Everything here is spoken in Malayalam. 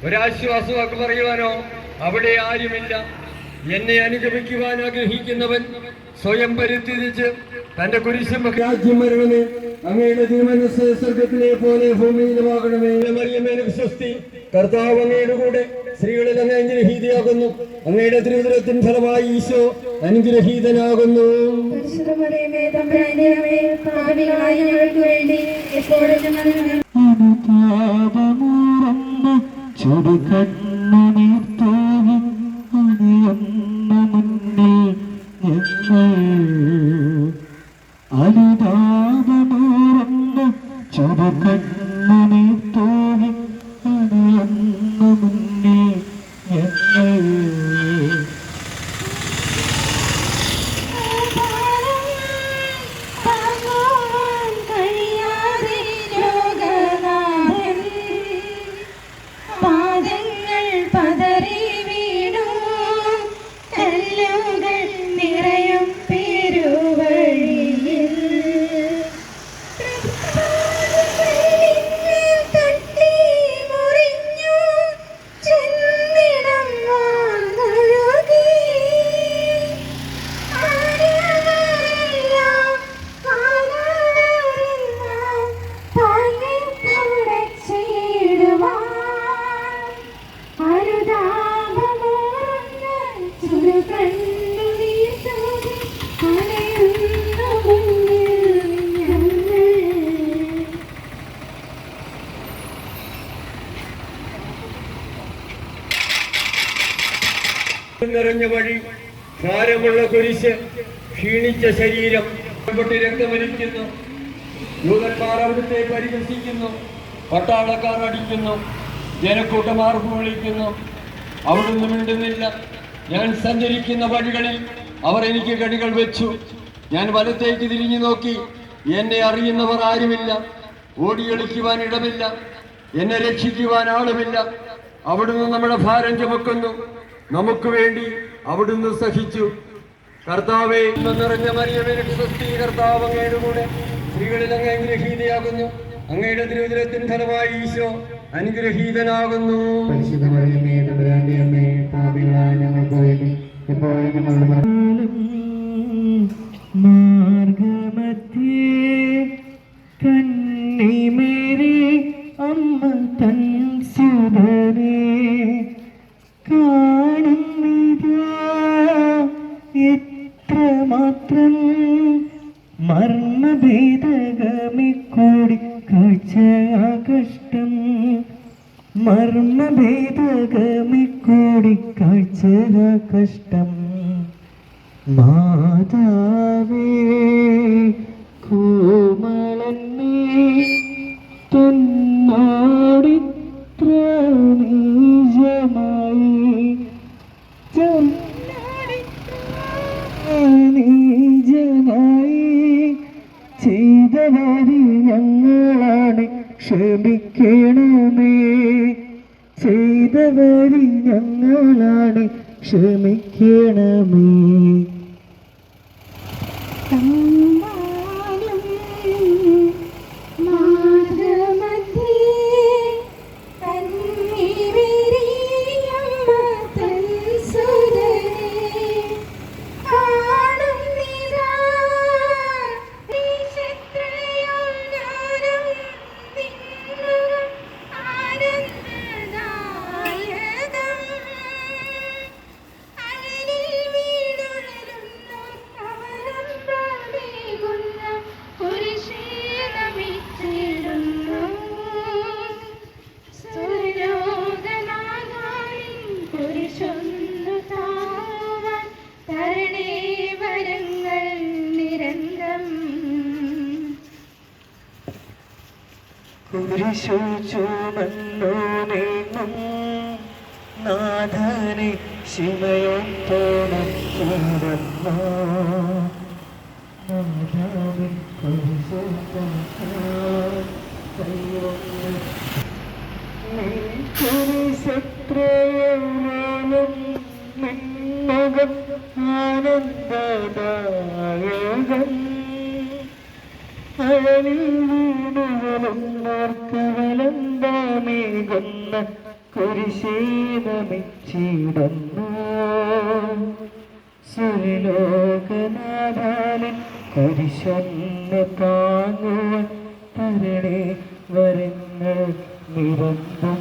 ഒരാശ്വാസവാക്ക് പറയുവാനോ അവിടെ ആരുമില്ല. എന്നെ അനുഗമിക്കുവാൻ ആഗ്രഹിക്കുന്നവൻ സ്വയം പരിത്യജിച്ച് തന്റെ കുരിശും രാജ്യം വരണമേ. അങ്ങയുടെ തിരുമനസ്സ് സ്വർഗത്തിലെ പോലെ ഭൂമിയിലുമാകണമേ. മറിയമേ സ്വസ്തി, കർത്താവ് അങ്ങയുടെ കൂടെ സ്ത്രീകളിൽ അങ്ങ് അനുഗ്രഹീതയാകുന്നു. അങ്ങയുടെ തിരുവുദരത്തിൻ ഫലമായി ഈശോ അനുഗ്രഹീതനാകുന്നു. ചുടുകണ്ണുനീർത്തോവി അണിയുന്ന മുന്നിൽ അനുതാപമൂറുന്ന ചുടുകണ്ണുനീർത്തോവി അണിയുന്ന മുന്നിൽ നിറഞ്ഞ വഴി, ഭാരമുള്ള കുരിശ്, ക്ഷീണിച്ച ശരീരം, രക്തമരിക്കുന്നു. യൂതന്മാർ അവിടുത്തെ പരിഹസിക്കുന്നു, പട്ടാളക്കാർ അടിക്കുന്നു, ജനക്കൂട്ടം ആർപ്പ് വിളിക്കുന്നു. അവിടുന്ന് മിണ്ടുന്നില്ല. ഞാൻ സഞ്ചരിക്കുന്ന വഴികളിൽ അവർ എനിക്ക് കണികൾ വെച്ചു. ഞാൻ വലത്തേക്ക് തിരിഞ്ഞു നോക്കി. എന്നെ അറിയുന്നവർ ആരുമില്ല. ഓടിയൊളിക്കുവാൻ ഇടമില്ല. എന്നെ രക്ഷിക്കുവാൻ ആളുമില്ല. അവിടുന്ന് നമ്മുടെ ഭാരം ചുമക്കുന്നു. നമുക്ക് വേണ്ടി അവിടുന്ന് സഹിച്ചു. കർത്താവേ, നിറഞ്ഞ മറിയമേ സ്വസ്തി, കർത്താവ് അങ്ങയുടെ കൂടെ സ്ത്രീകളിൽ അങ്ങ് അനുഗ്രഹീതയാകുന്നു. അങ്ങയുടെ തിരുവുദരത്തിൻ ഫലമായി ഈശോ അനുഗ്രഹീതനാകുന്നു. പരിശുദ്ധ മറിയമേ തമ്പുരാന്റെ അമ്മേ, കാഴ്ചര കഷ്ടം മാതാവേ കോമളന്മേ തന്നോടിത്ര നീജമായി നീജമായി ചെയ്തവരി ഞങ്ങളാണ് ക്ഷമിക്കണമേ ചെയ്തവരി ഞങ്ങളാണ് ക്ഷമിക്കണമേ കുരിശു ചുമന്നോനെങ്ങും നാഥനെ ശിവയോത്തോണം ചേർന്നോ നാഥാവിൻ കുരിശു കുരിശത്രയും നിന്നകം ആനന്ദദായകം അവനിൽ വീണുകളുന്നേർക്കവലന്താമേകുന്ന കുരിശേനമിച്ചിടുന്നു സുരലോകനാഥാലൻ കുരിശൊന്ന് താങ്ങുവാൻ തരണേ വരങ്ങൾ നിരന്തം